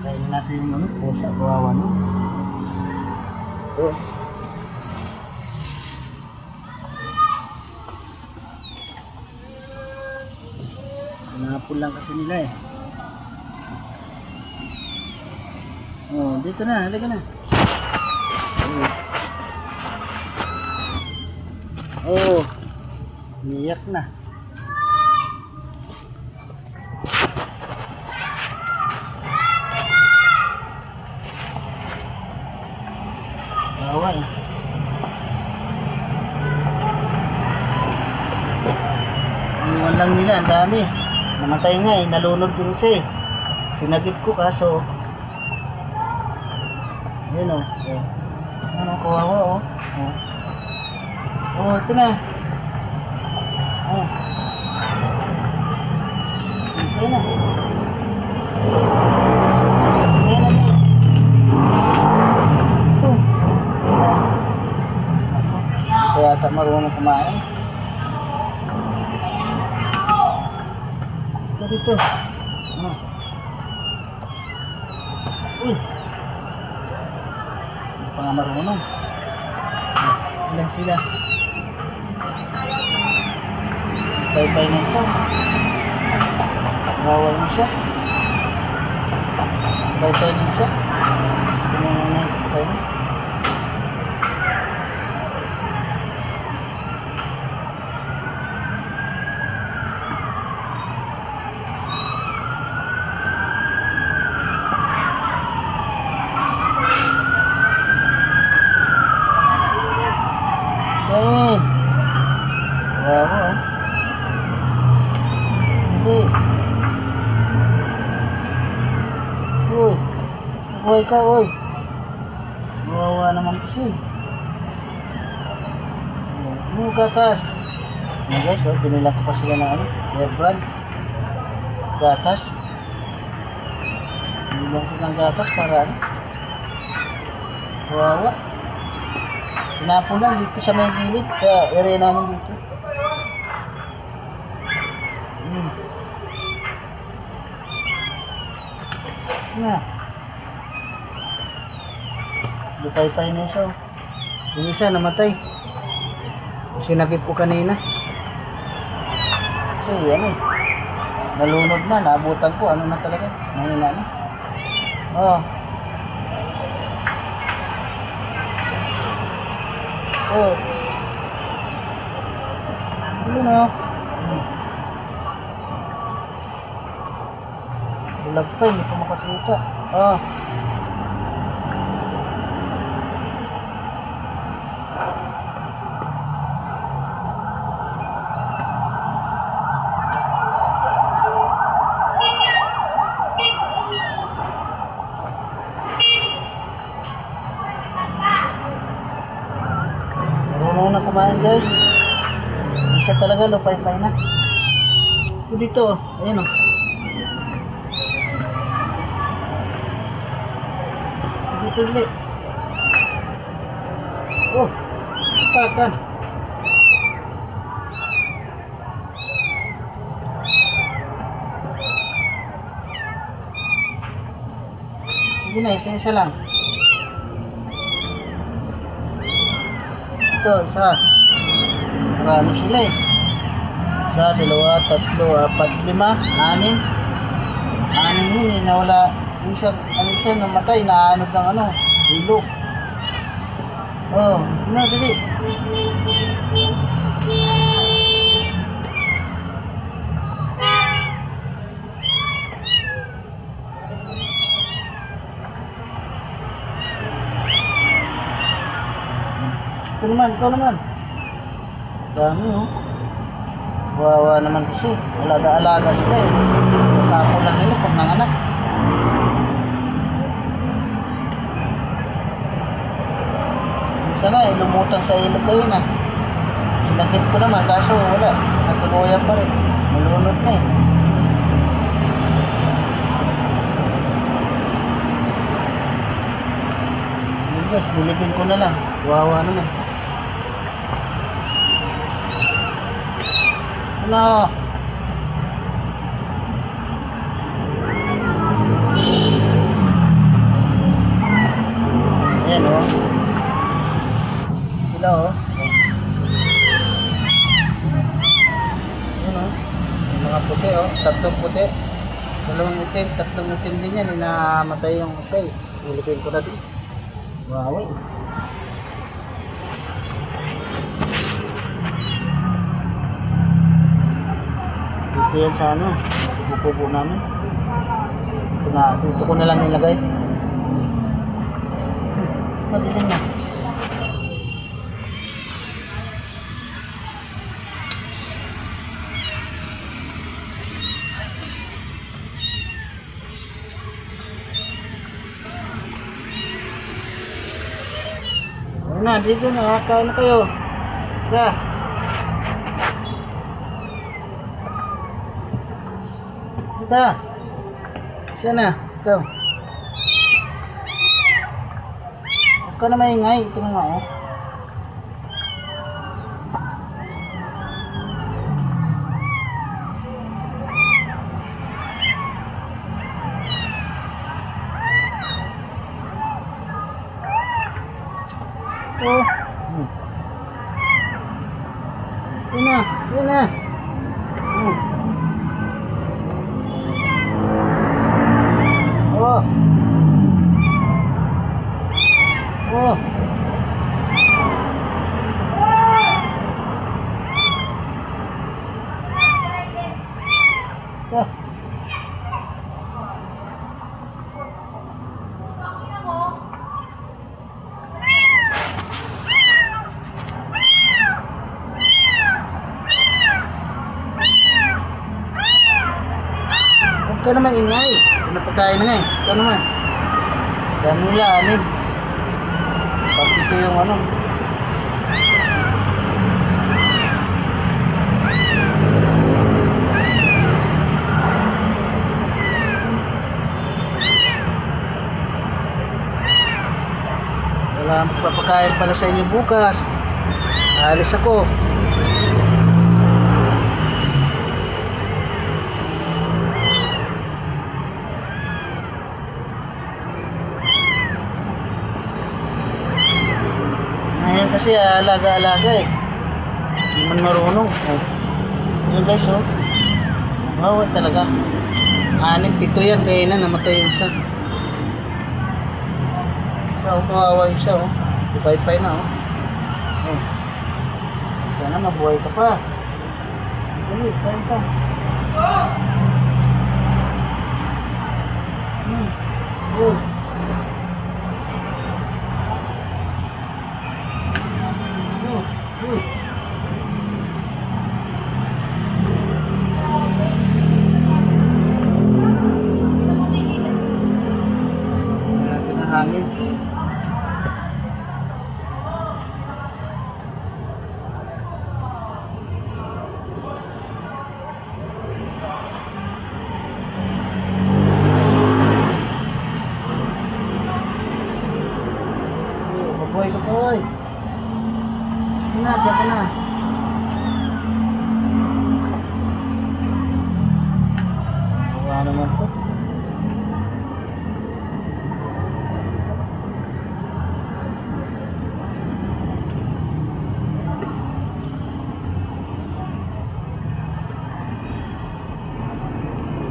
Kainin natin yung ano, pusa, kawawa no. Oh. Pinapon lang kasi nila eh. Oh, dito na, halika na. Oh. Niyak na. Bawa eh. Iwan lang nila, ang dami. Namatay nga eh, nalunod din siya eh. Sinagip ko kaso. Yun o. Oh. Ano, kawawa o. Oh. Oh, ito na. Oh. Ito na. Ayan na. Ito. Kaya ata marunong kumain. Ito dito. Oh. Uy. Hindi pa nga marunong. Ilan sila? Bye-bye na isa. Bawal na siya. Bye-bye na siya. Tumulong na yung bye na. Hey! Wow! Hindi. Uy! Uy ka, uy! Wawa naman kasi. Ano gatas? Ano guys, oh, pinilang ko pa sila ng ano, Bear Brand. Gatas. Pinilang ko ng gatas para ano. Wawa. Pinapon lang dito sa may gilid, sa area namin dito. Na. Lupay-pay na isa. Yung isa namatay. Sinagip ko kanina. Kasi ano eh. Nalunod na, naabutan ko. Ano na talaga? Mahina na. Oh. Oh. Yun o. Bulag pa, hindi pa makakita. Oh. Marunong na kumain guys. Isa talaga, lupay-pay na. Ito dito, ayan o. Dito ulit. Oh, ipakan. Sige na, isa-isa lang. Ito, isa. Marami sila eh. Isa, dalawa, tatlo, apat, lima, anim. Anim yun eh, nawala. Yung siya, ano siya, namatay, naaanod ng ano, ilog. Oh, ano, dali. Ito naman. Dami oh. Wawa naman kasi. Alaga-alaga sila eh. Tapo lang nila pag nanganak. Isa nga eh, lumutang sa ilog kayo na. Sinakit ko naman, kaso wala. Natuluyan pa rin. Malunod na eh. Yun guys, nilipin ko na lang. Wawa naman. Ano? itim, tatlong itim din yan, inamatay yung isa eh. Ilipin ko na din. Wow eh. Dito yan sa ano, pupupo namin. Dito ko na lang nilagay. Madilim na. Na, dito na, kain na kayo. Isa. Dito. Siya na, ikaw. Huwag ka na maingay, ito na nga oh. Oh. Yun na, yun na. Oh. Oh. Ah. Ikaw naman ingay. Napagkain na nga eh. Ikaw naman. Dami nila, anim. Pag ito yung ano. Wala akong papakain pala sa inyo bukas. Alis ako. Ayan kasi alaga-alaga eh. Hindi man marunong. Oh. Yun guys oh. Wow talaga. 6-7 yan kaya na namatay yung isa. Isa oh, kawawa yung isa oh. Bye-bye na oh. Oh. Sana mabuhay ka pa. Dali, kain ka. Oh. Hangin. Kapoy, kapoy. Diyan ka na. Wala naman po.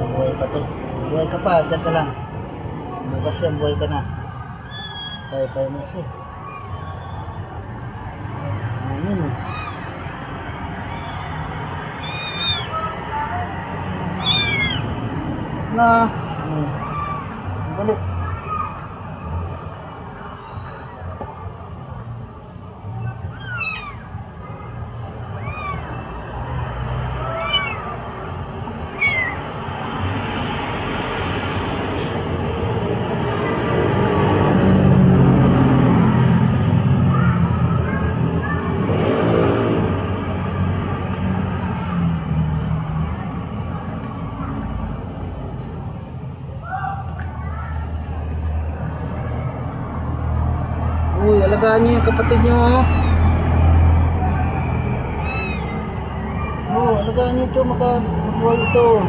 Buhay pa to. Buhay ka pa, dyan ka lang. Bukas yan, buhay ka na. Kaya mo siya. Ayun eh. Na. Balik. Uy, alagaan niyo yung kapatid niyo. Oh, alagaan niyo ito, mabuhay ito.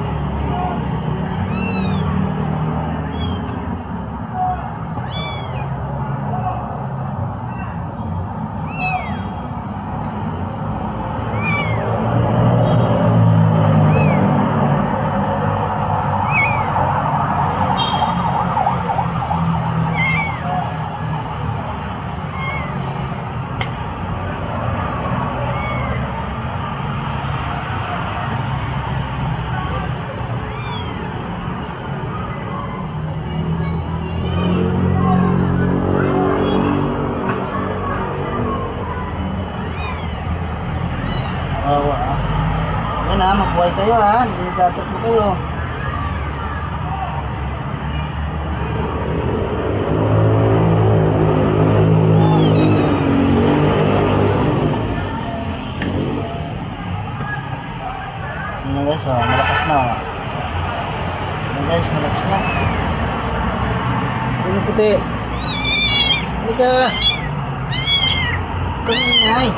mabuhay kayo ha. Gatas na kayo. Ano guys, oh, malakas na oh. Ano guys, malakas na. Ano puti? Hindi ka. Kaingay.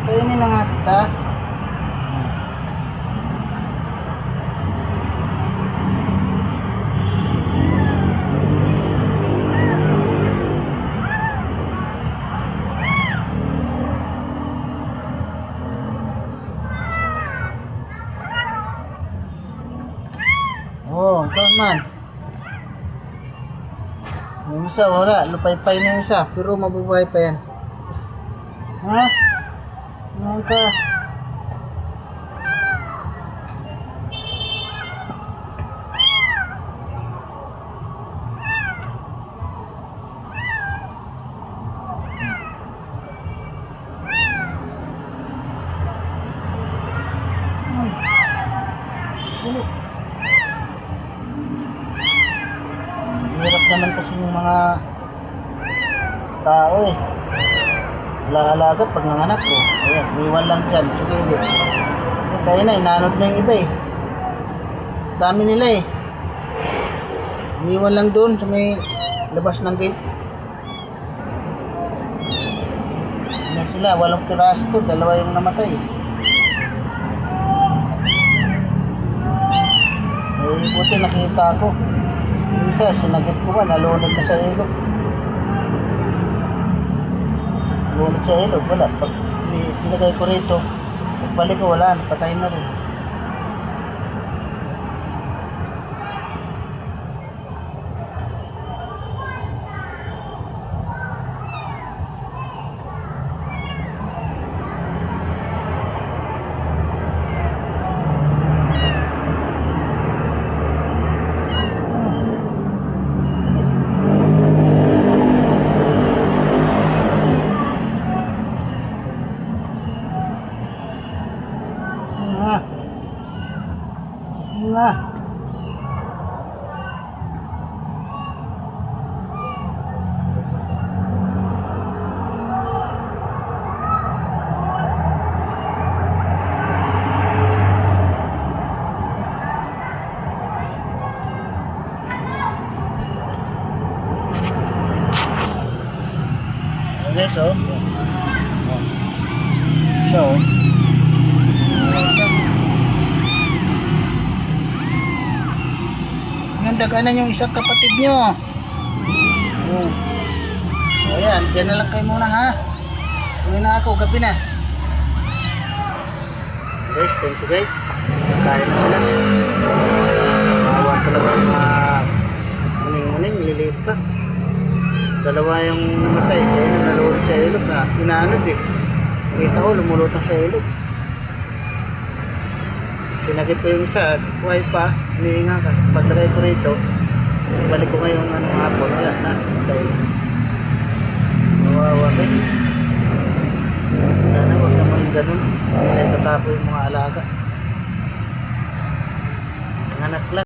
Kainin na nga kita. Oh, ikaw man. Yung isa, wala. Lupay-pay na yung isa. Pero mabubuhay pa yan. Ha? Ngayon ka. Hirap naman kasi yung mga tao eh. Alaga pag nanganak ko. Ayan, iwan lang dyan. Sige, hindi. Kaya na, inanod na yung iba eh. Dami nila eh. Iniwan lang doon sa may labas ng gate. Ayan sila, 8 piraso to. 2 yung namatay. Eh, buti nakita ko. Yung isa, sinagip ko ba, nalunod na sa ilog. Nalunod sa ilog, wala. Pag nilagay ko rito, pagbalik ko, wala, patay na rin. Nga. Okay, so. Daganan yung isang kapatid nyo. Oh. O yan, dyan na lang kayo muna ha. Uwi na ako, gabi na. Guys, thank you guys. Kaya na sila. Mawa talaga ang mga muning-muning, liliit pa. 2 yung namatay. Kaya na nalulot sa ilog na inaanod eh. Kita ko, lumulutang sa ilog. Sinagip ko yung isa, buhay pa, hinihinga kasi paglagay ko rito, balik ko ngayong hapon, wala na, dahil nawawa guys. Sana huwag naman ganun, dahil tatapo yung mga alaga. Nanganak lang.